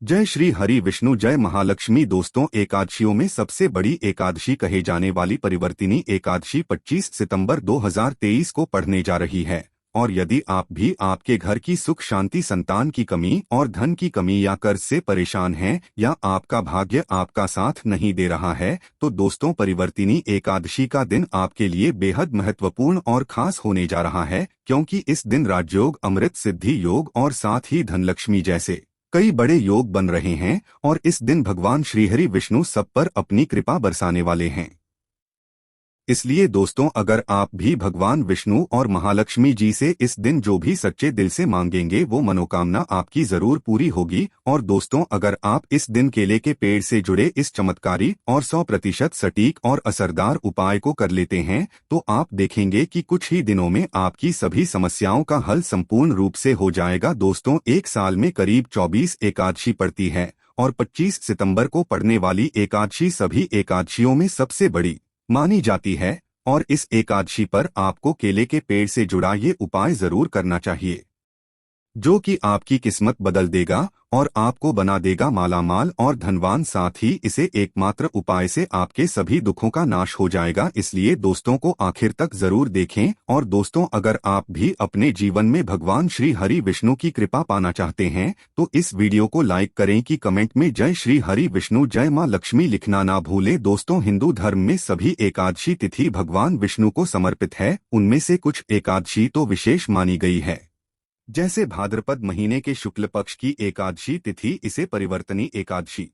जय श्री हरि विष्णु, जय महालक्ष्मी। दोस्तों, एकादशियों में सबसे बड़ी एकादशी कहे जाने वाली परिवर्तिनी एकादशी 25 सितंबर 2023 को पढ़ने जा रही है। और यदि आप भी आपके घर की सुख शांति, संतान की कमी और धन की कमी या कर्ज से परेशान हैं या आपका भाग्य आपका साथ नहीं दे रहा है, तो दोस्तों, परिवर्तिनी एकादशी का दिन आपके लिए बेहद महत्वपूर्ण और खास होने जा रहा है, क्योंकि इस दिन राजयोग, अमृत सिद्धि योग और साथ ही धनलक्ष्मी जैसे कई बड़े योग बन रहे हैं और इस दिन भगवान श्रीहरि विष्णु सब पर अपनी कृपा बरसाने वाले हैं। इसलिए दोस्तों, अगर आप भी भगवान विष्णु और महालक्ष्मी जी से इस दिन जो भी सच्चे दिल से मांगेंगे वो मनोकामना आपकी जरूर पूरी होगी। और दोस्तों, अगर आप इस दिन केले के पेड़ से जुड़े इस चमत्कारी और 100% सटीक और असरदार उपाय को कर लेते हैं तो आप देखेंगे कि कुछ ही दिनों में आपकी सभी समस्याओं का हल संपूर्ण रूप से हो जाएगा। दोस्तों, एक साल में करीब 24 एकादशी पड़ती है और 25 सितंबर को पड़ने वाली एकादशी सभी एकादशियों में सबसे बड़ी मानी जाती है। और इस एकादशी पर आपको केले के पेड़ से जुड़ा ये उपाय जरूर करना चाहिए, जो कि आपकी किस्मत बदल देगा और आपको बना देगा मालामाल और धनवान। साथ ही इसे एकमात्र उपाय से आपके सभी दुखों का नाश हो जाएगा। इसलिए दोस्तों को आखिर तक जरूर देखें। और दोस्तों, अगर आप भी अपने जीवन में भगवान श्री हरि विष्णु की कृपा पाना चाहते हैं तो इस वीडियो को लाइक करें कि कमेंट में जय श्री हरि विष्णु, जय मां लक्ष्मी लिखना ना भूलें। दोस्तों, हिंदू धर्म में सभी एकादशी तिथि भगवान विष्णु को समर्पित है। उनमें से कुछ एकादशी तो विशेष मानी गई है, जैसे भाद्रपद महीने के शुक्ल पक्ष की एकादशी तिथि, इसे परिवर्तनी एकादशी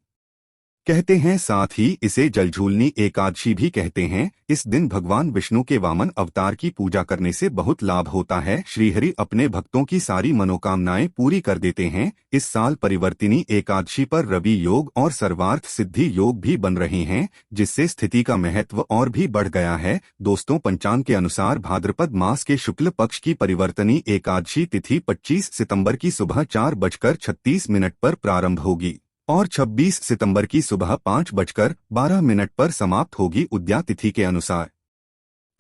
कहते हैं। साथ ही इसे जलझूलनी एकादशी भी कहते हैं। इस दिन भगवान विष्णु के वामन अवतार की पूजा करने से बहुत लाभ होता है। श्रीहरि अपने भक्तों की सारी मनोकामनाएं पूरी कर देते हैं। इस साल परिवर्तिनी एकादशी पर रवि योग और सर्वार्थ सिद्धि योग भी बन रहे हैं, जिससे स्थिति का महत्व और भी बढ़ गया है। दोस्तों, पंचांग के अनुसार भाद्रपद मास के शुक्ल पक्ष की परिवर्तनी एकादशी तिथि 25 सितंबर की सुबह 4:36 पर प्रारंभ होगी और 26 सितंबर की सुबह 5:12 पर समाप्त होगी। उद्या तिथि के अनुसार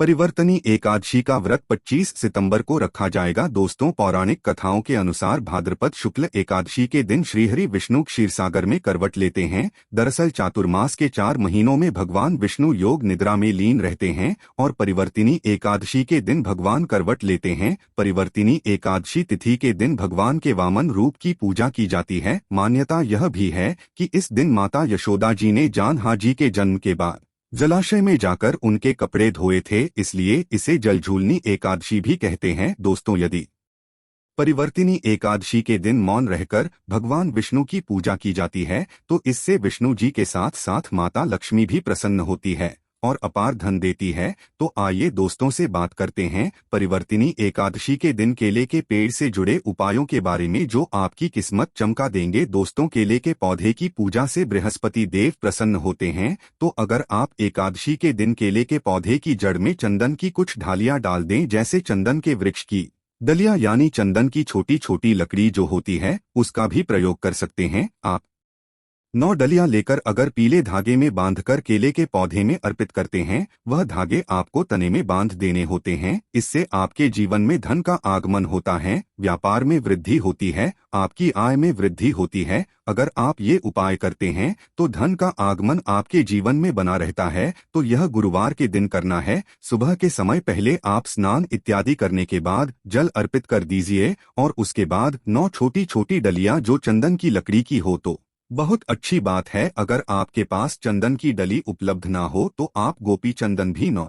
परिवर्तनी एकादशी का व्रत 25 सितंबर को रखा जाएगा। दोस्तों, पौराणिक कथाओं के अनुसार भाद्रपद शुक्ल एकादशी के दिन श्रीहरि विष्णु क्षीरसागर में करवट लेते हैं। दरअसल चातुर्मास के 4 महीनों में भगवान विष्णु योग निद्रा में लीन रहते हैं और परिवर्तिनी एकादशी के दिन भगवान करवट लेते हैं। परिवर्तिनी एकादशी तिथि के दिन भगवान के वामन रूप की पूजा की जाती है। मान्यता यह भी है कि इस दिन माता यशोदा जी ने जान्हा जी के जन्म के बाद जलाशय में जाकर उनके कपड़े धोए थे, इसलिए इसे जलझूलनी एकादशी भी कहते हैं। दोस्तों, यदि परिवर्तिनी एकादशी के दिन मौन रहकर भगवान विष्णु की पूजा की जाती है तो इससे विष्णु जी के साथ साथ माता लक्ष्मी भी प्रसन्न होती है और अपार धन देती है। तो आइए दोस्तों से बात करते हैं परिवर्तिनी एकादशी के दिन केले के पेड़ से जुड़े उपायों के बारे में, जो आपकी किस्मत चमका देंगे। दोस्तों, केले के पौधे की पूजा से बृहस्पति देव प्रसन्न होते हैं। तो अगर आप एकादशी के दिन केले के पौधे की जड़ में चंदन की कुछ ढालियां डाल दें, जैसे चंदन के वृक्ष की दलिया यानी चंदन की छोटी छोटी लकड़ी जो होती है, उसका भी प्रयोग कर सकते हैं। आप 9 डलियां लेकर अगर पीले धागे में बांधकर केले के पौधे में अर्पित करते हैं, वह धागे आपको तने में बांध देने होते हैं। इससे आपके जीवन में धन का आगमन होता है, व्यापार में वृद्धि होती है, आपकी आय में वृद्धि होती है। अगर आप ये उपाय करते हैं तो धन का आगमन आपके जीवन में बना रहता है। तो यह गुरुवार के दिन करना है। सुबह के समय पहले आप स्नान इत्यादि करने के बाद जल अर्पित कर दीजिए और उसके बाद 9 छोटी छोटी डलियां जो चंदन की लकड़ी की हो तो बहुत अच्छी बात है। अगर आपके पास चंदन की डली उपलब्ध ना हो तो आप गोपी चंदन भी 9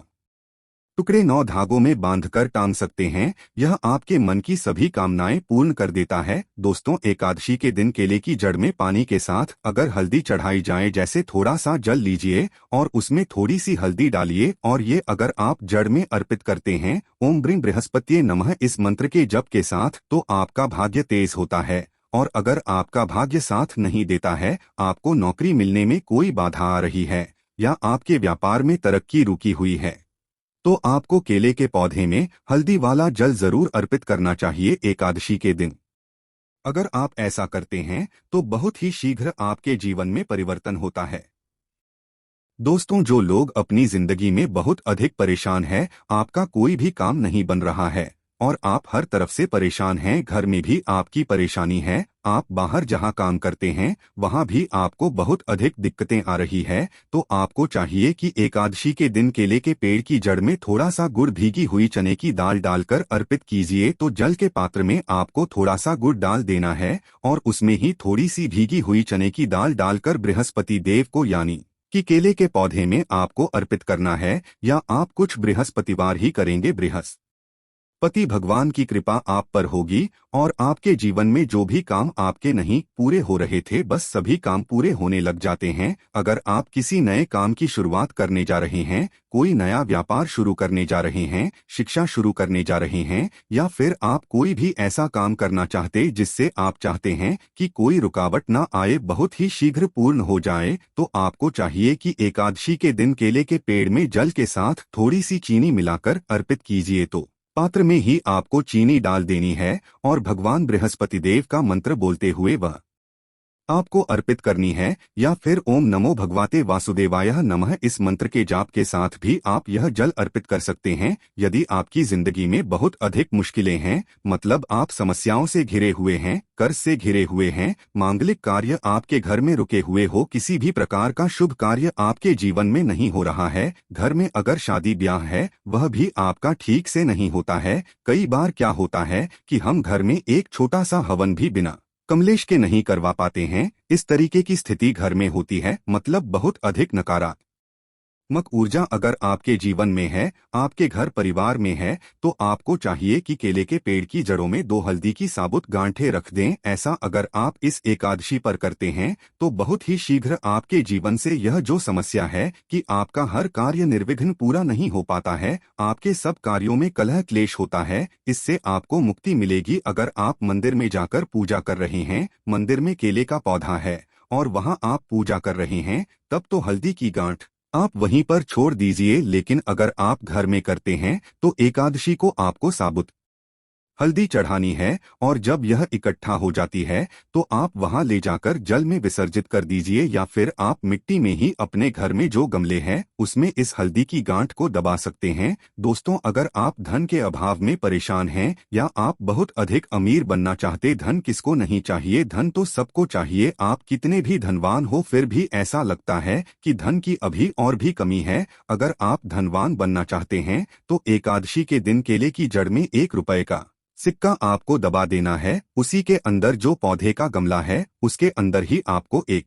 टुकड़े 9 धागों में बांधकर टांग सकते हैं। यह आपके मन की सभी कामनाएं पूर्ण कर देता है। दोस्तों, एकादशी के दिन केले की जड़ में पानी के साथ अगर हल्दी चढ़ाई जाए, जैसे थोड़ा सा जल लीजिए और उसमें थोड़ी सी हल्दी डालिए और ये अगर आप जड़ में अर्पित करते हैं ओम ब्रीं बृहस्पतिये नमः इस मंत्र के जप के साथ, तो आपका भाग्य तेज होता है। और अगर आपका भाग्य साथ नहीं देता है, आपको नौकरी मिलने में कोई बाधा आ रही है या आपके व्यापार में तरक्की रुकी हुई है, तो आपको केले के पौधे में हल्दी वाला जल जरूर अर्पित करना चाहिए एकादशी के दिन। अगर आप ऐसा करते हैं तो बहुत ही शीघ्र आपके जीवन में परिवर्तन होता है। दोस्तों, जो लोग अपनी जिंदगी में बहुत अधिक परेशान हैं, आपका कोई भी काम नहीं बन रहा है और आप हर तरफ से परेशान हैं, घर में भी आपकी परेशानी है, आप बाहर जहां काम करते हैं वहां भी आपको बहुत अधिक दिक्कतें आ रही है, तो आपको चाहिए कि एकादशी के दिन केले के पेड़ की जड़ में थोड़ा सा गुड़ भीगी हुई चने की दाल डालकर अर्पित कीजिए। तो जल के पात्र में आपको थोड़ा सा गुड़ डाल देना है और उसमें ही थोड़ी सी भीगी हुई चने की दाल डालकर बृहस्पति देव को यानी कि केले के पौधे में आपको अर्पित करना है, या आप कुछ बृहस्पतिवार ही करेंगे। पति भगवान की कृपा आप पर होगी और आपके जीवन में जो भी काम आपके नहीं पूरे हो रहे थे बस सभी काम पूरे होने लग जाते हैं। अगर आप किसी नए काम की शुरुआत करने जा रहे हैं, कोई नया व्यापार शुरू करने जा रहे हैं, शिक्षा शुरू करने जा रहे हैं, या फिर आप कोई भी ऐसा काम करना चाहते जिससे आप चाहते हैं कि कोई रुकावट ना आए, बहुत ही शीघ्र पूर्ण हो जाए, तो आपको चाहिए कि एकादशी के दिन केले के पेड़ में जल के साथ थोड़ी सी चीनी मिलाकर अर्पित कीजिए। तो पात्र में ही आपको चीनी डाल देनी है और भगवान बृहस्पति देव का मंत्र बोलते हुए वह आपको अर्पित करनी है, या फिर ओम नमो भगवते वासुदेवाय नमः इस मंत्र के जाप के साथ भी आप यह जल अर्पित कर सकते हैं। यदि आपकी जिंदगी में बहुत अधिक मुश्किलें हैं, मतलब आप समस्याओं से घिरे हुए हैं, कर्ज से घिरे हुए हैं, मांगलिक कार्य आपके घर में रुके हुए हो, किसी भी प्रकार का शुभ कार्य आपके जीवन में नहीं हो रहा है, घर में अगर शादी ब्याह है वह भी आपका ठीक से नहीं होता है, कई बार क्या होता है कि हम घर में एक छोटा सा हवन भी बिना कमलेश के नहीं करवा पाते हैं, इस तरीके की स्थिति घर में होती है, मतलब बहुत अधिक नकारात्मक ऊर्जा अगर आपके जीवन में है, आपके घर परिवार में है, तो आपको चाहिए कि केले के पेड़ की जड़ों में 2 हल्दी की साबुत गांठें रख दें। ऐसा अगर आप इस एकादशी पर करते हैं तो बहुत ही शीघ्र आपके जीवन से यह जो समस्या है कि आपका हर कार्य निर्विघ्न पूरा नहीं हो पाता है, आपके सब कार्यों में कलह क्लेश होता है, इससे आपको मुक्ति मिलेगी। अगर आप मंदिर में जाकर पूजा कर रहे हैं, मंदिर में केले का पौधा है और वहां आप पूजा कर रहे हैं, तब तो हल्दी की गांठ आप वहीं पर छोड़ दीजिए, लेकिन अगर आप घर में करते हैं तो एकादशी को आपको साबुत हल्दी चढ़ानी है और जब यह इकट्ठा हो जाती है तो आप वहां ले जाकर जल में विसर्जित कर दीजिए, या फिर आप मिट्टी में ही अपने घर में जो गमले हैं उसमें इस हल्दी की गांठ को दबा सकते हैं। दोस्तों, अगर आप धन के अभाव में परेशान हैं या आप बहुत अधिक अमीर बनना चाहते, धन किसको नहीं चाहिए, धन तो सबको चाहिए, आप कितने भी धनवान हो फिर भी ऐसा लगता है कि धन की अभी और भी कमी है। अगर आप धनवान बनना चाहते हैं तो एकादशी के दिन केले की जड़ में 1 रुपए का सिक्का आपको दबा देना है, उसी के अंदर जो पौधे का गमला है उसके अंदर ही आपको 1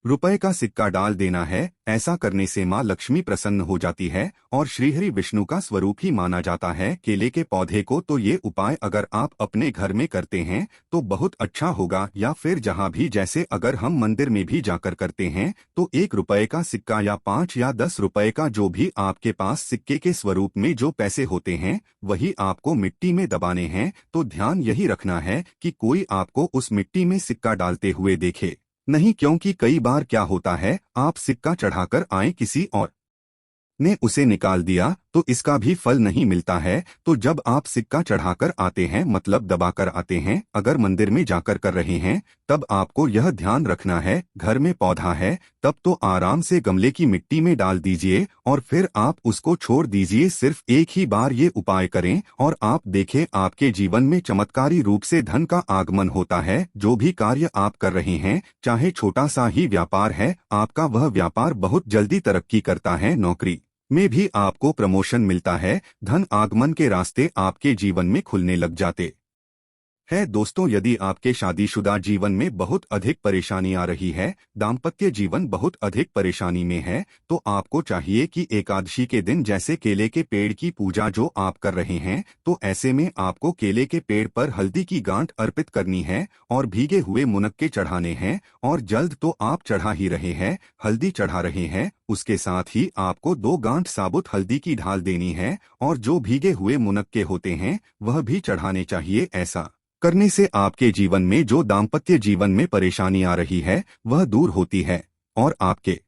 रुपए का सिक्का डाल देना है। ऐसा करने से मां लक्ष्मी प्रसन्न हो जाती है और श्रीहरि विष्णु का स्वरूप ही माना जाता है केले के पौधे को। तो ये उपाय अगर आप अपने घर में करते हैं तो बहुत अच्छा होगा, या फिर जहां भी, जैसे अगर हम मंदिर में भी जाकर करते हैं तो 1 रुपए का सिक्का या 5 या 10 रुपए का जो भी आपके पास सिक्के के स्वरूप में जो पैसे होते हैं वही आपको मिट्टी में दबाने हैं। तो ध्यान यही रखना है कि कोई आपको उस मिट्टी में सिक्का डालते हुए देखे नहीं, क्योंकि कई बार क्या होता है आप सिक्का चढ़ाकर आए, किसी और ने उसे निकाल दिया तो इसका भी फल नहीं मिलता है। तो जब आप सिक्का चढ़ाकर आते हैं, मतलब दबाकर आते हैं, अगर मंदिर में जाकर कर रहे हैं, तब आपको यह ध्यान रखना है, घर में पौधा है तब तो आराम से गमले की मिट्टी में डाल दीजिए और फिर आप उसको छोड़ दीजिए। सिर्फ एक ही बार ये उपाय करें और आप देखें आपके जीवन में चमत्कारी रूप से धन का आगमन होता है। जो भी कार्य आप कर रहे हैं, चाहे छोटा सा ही व्यापार है, आपका वह व्यापार बहुत जल्दी तरक्की करता है। नौकरी में भी आपको प्रमोशन मिलता है, धन आगमन के रास्ते आपके जीवन में खुलने लग जाते है। दोस्तों, यदि आपके शादीशुदा जीवन में बहुत अधिक परेशानी आ रही है, दाम्पत्य जीवन बहुत अधिक परेशानी में है, तो आपको चाहिए कि एकादशी के दिन जैसे केले के पेड़ की पूजा जो आप कर रहे हैं, तो ऐसे में आपको केले के पेड़ पर हल्दी की गांठ अर्पित करनी है और भीगे हुए मुनक्के चढ़ाने हैं। और जल्द तो आप चढ़ा ही रहे हैं, हल्दी चढ़ा रहे हैं, उसके साथ ही आपको 2 गांठ साबुत हल्दी की ढाल देनी है और जो भीगे हुए मुनक्के होते हैं वह भी चढ़ाने चाहिए। ऐसा करने से आपके जीवन में जो दाम्पत्य जीवन में परेशानी आ रही है वह दूर होती है और आपके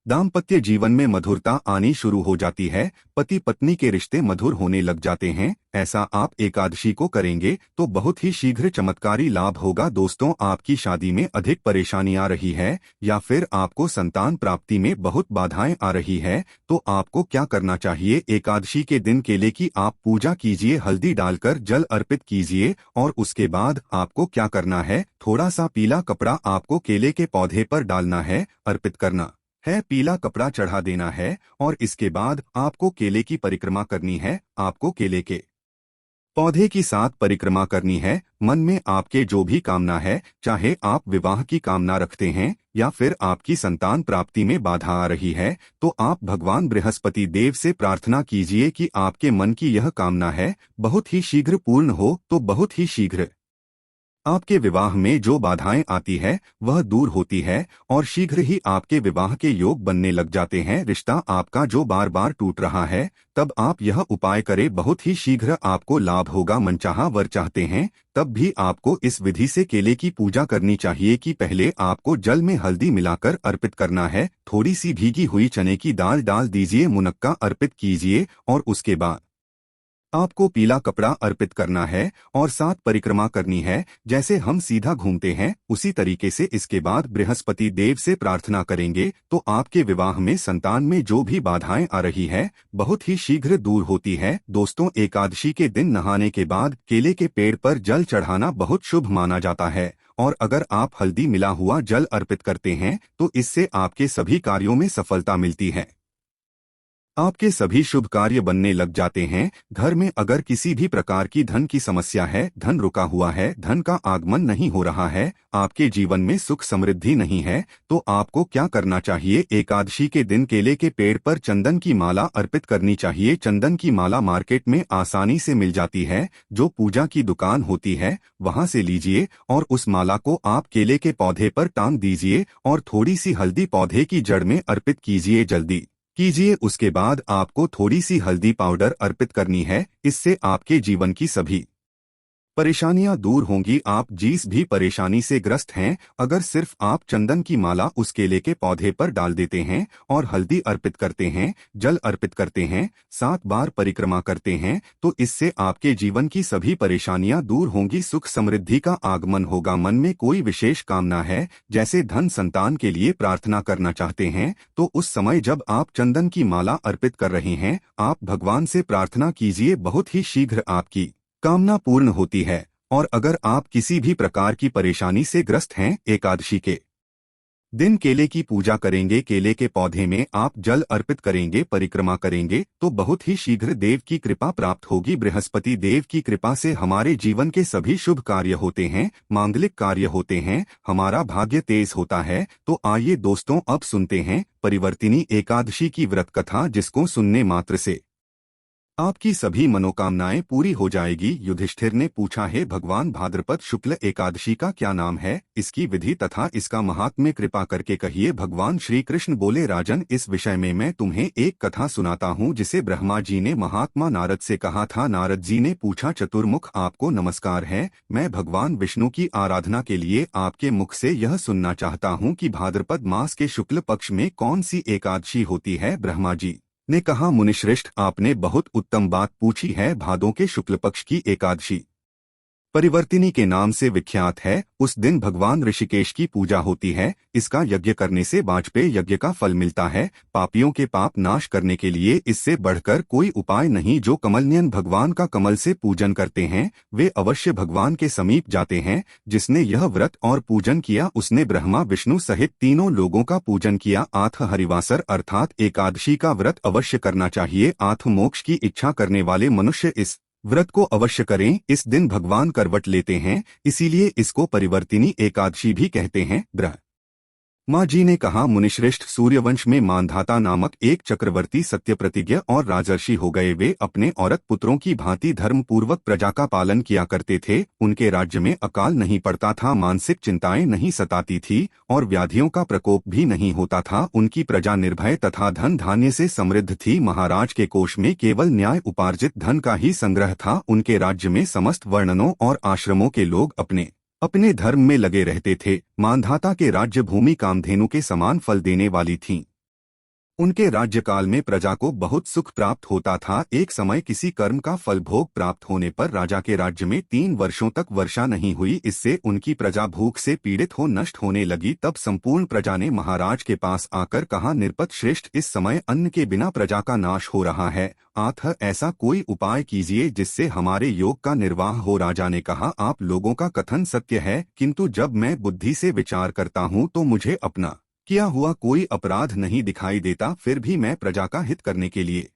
दाम्पत्य जीवन में मधुरता आनी शुरू हो जाती है, पति पत्नी के रिश्ते मधुर होने लग जाते हैं। ऐसा आप एकादशी को करेंगे तो बहुत ही शीघ्र चमत्कारी लाभ होगा। दोस्तों, आपकी शादी में अधिक परेशानी आ रही है या फिर आपको संतान प्राप्ति में बहुत बाधाएं आ रही है, तो आपको क्या करना चाहिए? एकादशी के दिन केले की आप पूजा कीजिए, हल्दी डालकर जल अर्पित कीजिए और उसके बाद आपको क्या करना है, थोड़ा सा पीला कपड़ा आपको केले के पौधे पर डालना है, अर्पित करना है, पीला कपड़ा चढ़ा देना है और इसके बाद आपको केले की परिक्रमा करनी है। आपको केले के पौधे की 7 परिक्रमा करनी है। मन में आपके जो भी कामना है, चाहे आप विवाह की कामना रखते हैं या फिर आपकी संतान प्राप्ति में बाधा आ रही है, तो आप भगवान बृहस्पति देव से प्रार्थना कीजिए कि आपके मन की यह कामना है बहुत ही शीघ्र पूर्ण हो। तो बहुत ही शीघ्र आपके विवाह में जो बाधाएं आती है वह दूर होती है और शीघ्र ही आपके विवाह के योग बनने लग जाते हैं। रिश्ता आपका जो बार बार टूट रहा है, तब आप यह उपाय करें, बहुत ही शीघ्र आपको लाभ होगा। मनचाहा वर चाहते हैं तब भी आपको इस विधि से केले की पूजा करनी चाहिए कि पहले आपको जल में हल्दी मिलाकर अर्पित करना है, थोड़ी सी भीगी हुई चने की दाल डाल दीजिए, मुनक्का अर्पित कीजिए और उसके बाद आपको पीला कपड़ा अर्पित करना है और 7 परिक्रमा करनी है। जैसे हम सीधा घूमते हैं उसी तरीके से इसके बाद बृहस्पति देव से प्रार्थना करेंगे तो आपके विवाह में संतान में जो भी बाधाएं आ रही है बहुत ही शीघ्र दूर होती है। दोस्तों, एकादशी के दिन नहाने के बाद केले के पेड़ पर जल चढ़ाना बहुत शुभ माना जाता है और अगर आप हल्दी मिला हुआ जल अर्पित करते हैं तो इससे आपके सभी कार्यों में सफलता मिलती है, आपके सभी शुभ कार्य बनने लग जाते हैं। घर में अगर किसी भी प्रकार की धन की समस्या है, धन रुका हुआ है, धन का आगमन नहीं हो रहा है, आपके जीवन में सुख समृद्धि नहीं है, तो आपको क्या करना चाहिए? एकादशी के दिन केले के पेड़ पर चंदन की माला अर्पित करनी चाहिए। चंदन की माला मार्केट में आसानी से मिल जाती है, जो पूजा की दुकान होती है वहां से लीजिए और उस माला को आप केले के पौधे पर टांग दीजिए और थोड़ी सी हल्दी पौधे की जड़ में अर्पित कीजिए, जल्दी कीजिए। उसके बाद आपको थोड़ी सी हल्दी पाउडर अर्पित करनी है, इससे आपके जीवन की सभी परेशानियां दूर होंगी। आप जिस भी परेशानी से ग्रस्त हैं, अगर सिर्फ आप चंदन की माला उस केले के पौधे पर डाल देते हैं और हल्दी अर्पित करते हैं, जल अर्पित करते हैं, 7 बार परिक्रमा करते हैं, तो इससे आपके जीवन की सभी परेशानियां दूर होंगी, सुख समृद्धि का आगमन होगा। मन में कोई विशेष कामना है, जैसे धन संतान के लिए प्रार्थना करना चाहते हैं, तो उस समय जब आप चंदन की माला अर्पित कर रहे हैं, आप भगवान से प्रार्थना कीजिए, बहुत ही शीघ्र आपकी कामना पूर्ण होती है। और अगर आप किसी भी प्रकार की परेशानी से ग्रस्त हैं, एकादशी के दिन केले की पूजा करेंगे, केले के पौधे में आप जल अर्पित करेंगे, परिक्रमा करेंगे, तो बहुत ही शीघ्र देव की कृपा प्राप्त होगी। बृहस्पति देव की कृपा से हमारे जीवन के सभी शुभ कार्य होते हैं, मांगलिक कार्य होते हैं, हमारा भाग्य तेज होता है। तो आइए दोस्तों, अब सुनते हैं परिवर्तिनी एकादशी की व्रत कथा, जिसको सुनने मात्र से आपकी सभी मनोकामनाएं पूरी हो जाएगी। युधिष्ठिर ने पूछा, है भगवान, भाद्रपद शुक्ल एकादशी का क्या नाम है? इसकी विधि तथा इसका महात्म्य कृपा करके कहिए। भगवान श्री कृष्ण बोले, राजन, इस विषय में मैं तुम्हें एक कथा सुनाता हूँ जिसे ब्रह्मा जी ने महात्मा नारद से कहा था। नारद जी ने पूछा, चतुर्मुख, आपको नमस्कार है। मैं भगवान विष्णु की आराधना के लिए आपके मुख से यह सुनना चाहता हूँ कि भाद्रपद मास के शुक्ल पक्ष में कौन सी एकादशी होती है? ब्रह्मा जी ने कहा, मुनिश्रेष्ठ, आपने बहुत उत्तम बात पूछी है। भादों के शुक्ल पक्ष की एकादशी परिवर्तिनी के नाम से विख्यात है। उस दिन भगवान ऋषिकेश की पूजा होती है। इसका यज्ञ करने से वाजपेय यज्ञ का फल मिलता है। पापियों के पाप नाश करने के लिए इससे बढ़कर कोई उपाय नहीं। जो कमलनयन भगवान का कमल से पूजन करते हैं वे अवश्य भगवान के समीप जाते हैं। जिसने यह व्रत और पूजन किया उसने ब्रह्मा विष्णु सहित तीनों लोगों का पूजन किया। आथ हरिवासर अर्थात एकादशी का व्रत अवश्य करना चाहिए। आथ मोक्ष की इच्छा करने वाले मनुष्य इस व्रत को अवश्य करें। इस दिन भगवान करवट लेते हैं, इसीलिए इसको परिवर्तिनी एकादशी भी कहते हैं। माँ जी ने कहा, मुनिश्रेष्ठ, सूर्यवंश में मानधाता नामक एक चक्रवर्ती सत्य प्रतिज्ञ और राजर्षि हो गए। वे अपने औरत पुत्रों की भांति धर्म पूर्वक प्रजा का पालन किया करते थे। उनके राज्य में अकाल नहीं पड़ता था, मानसिक चिंताएं नहीं सताती थी और व्याधियों का प्रकोप भी नहीं होता था। उनकी प्रजा निर्भय तथा धन धान्य से समृद्ध थी। महाराज के कोष में केवल न्याय उपार्जित धन का ही संग्रह था। उनके राज्य में समस्त वर्णों और आश्रमों के लोग अपने अपने धर्म में लगे रहते थे। मानधाता के राज्य भूमि कामधेनु के समान फल देने वाली थी। उनके राज्यकाल में प्रजा को बहुत सुख प्राप्त होता था। एक समय किसी कर्म का फल भोग प्राप्त होने पर राजा के राज्य में 3 वर्षों तक वर्षा नहीं हुई। इससे उनकी प्रजा भूख से पीड़ित हो नष्ट होने लगी। तब संपूर्ण प्रजा ने महाराज के पास आकर कहा, निर्पत श्रेष्ठ, इस समय अन्न के बिना प्रजा का नाश हो रहा है। अतः ऐसा कोई उपाय कीजिए जिससे हमारे योग का निर्वाह हो। राजा ने कहा, आप लोगों का कथन सत्य है, किंतु जब मैं बुद्धि से विचार करता हूँ तो मुझे अपना किया हुआ कोई अपराध नहीं दिखाई देता। फिर भी मैं प्रजा का हित करने के लिए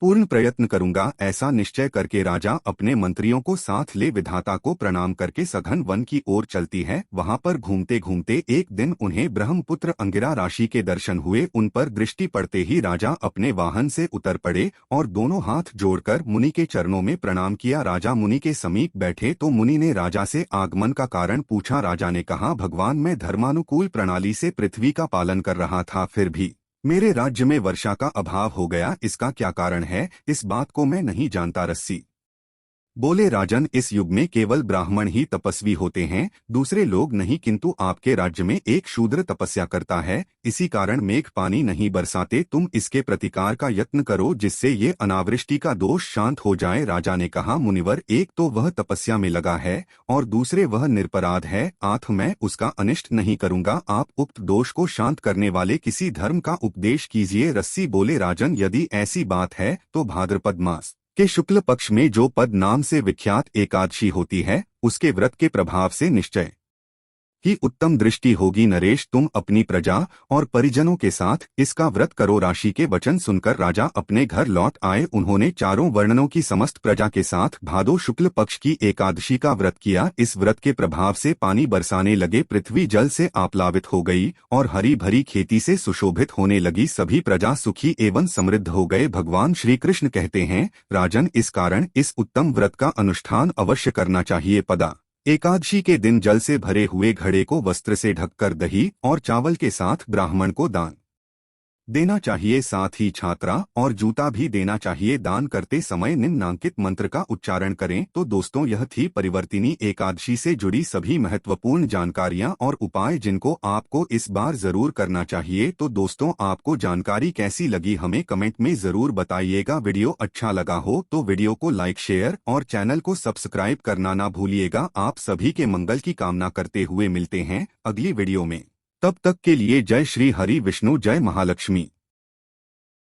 पूर्ण प्रयत्न करूंगा। ऐसा निश्चय करके राजा अपने मंत्रियों को साथ ले विधाता को प्रणाम करके सघन वन की ओर चलती है। वहां पर घूमते घूमते एक दिन उन्हें ब्रह्मपुत्र अंगिरा राशि के दर्शन हुए। उन पर दृष्टि पड़ते ही राजा अपने वाहन से उतर पड़े और दोनों हाथ जोड़कर मुनि के चरणों में प्रणाम किया। राजा मुनि के समीप बैठे तो मुनि ने राजा से आगमन का कारण पूछा। राजा ने कहा, भगवान, मैं धर्मानुकूल प्रणाली से पृथ्वी का पालन कर रहा था, फिर भी मेरे राज्य में वर्षा का अभाव हो गया। इसका क्या कारण है, इस बात को मैं नहीं जानता। रस्सी बोले, राजन, इस युग में केवल ब्राह्मण ही तपस्वी होते हैं, दूसरे लोग नहीं, किंतु आपके राज्य में एक शूद्र तपस्या करता है। इसी कारण मेघ पानी नहीं बरसाते। तुम इसके प्रतिकार का यत्न करो जिससे ये अनावृष्टि का दोष शांत हो जाए। राजा ने कहा, मुनिवर, एक तो वह तपस्या में लगा है और दूसरे वह निरपराध है, अतः मैं उसका अनिष्ट नहीं करूंगा। आप उक्त दोष को शांत करने वाले किसी धर्म का उपदेश कीजिए। रस्सी बोले, राजन, यदि ऐसी बात है तो भाद्रपद मास के शुक्ल पक्ष में जो पद नाम से विख्यात एकादशी होती है, उसके व्रत के प्रभाव से निश्चय ही उत्तम दृष्टि होगी। नरेश, तुम अपनी प्रजा और परिजनों के साथ इसका व्रत करो। राशि के वचन सुनकर राजा अपने घर लौट आए। उन्होंने चारों वर्णों की समस्त प्रजा के साथ भादो शुक्ल पक्ष की एकादशी का व्रत किया। इस व्रत के प्रभाव से पानी बरसाने लगे, पृथ्वी जल से आप्लावित हो गई और हरी भरी खेती से सुशोभित होने लगी। सभी प्रजा सुखी एवं समृद्ध हो गए। भगवान श्री कृष्ण कहते हैं, राजन, इस कारण इस उत्तम व्रत का अनुष्ठान अवश्य करना चाहिए। पदा एकादशी के दिन जल से भरे हुए घड़े को वस्त्र से ढककर दही और चावल के साथ ब्राह्मण को दान देना चाहिए। साथ ही छात्रा और जूता भी देना चाहिए। दान करते समय निम्नांकित मंत्र का उच्चारण करें। तो दोस्तों, यह थी परिवर्तिनी एकादशी से जुड़ी सभी महत्वपूर्ण जानकारियां और उपाय जिनको आपको इस बार जरूर करना चाहिए। तो दोस्तों, आपको जानकारी कैसी लगी हमें कमेंट में जरूर बताइएगा। वीडियो अच्छा लगा हो तो वीडियो को लाइक, शेयर और चैनल को सब्सक्राइब करना ना भूलिएगा। आप सभी के मंगल की कामना करते हुए मिलते हैं अगली वीडियो में। तब तक के लिए जय श्री हरि विष्णु, जय महालक्ष्मी।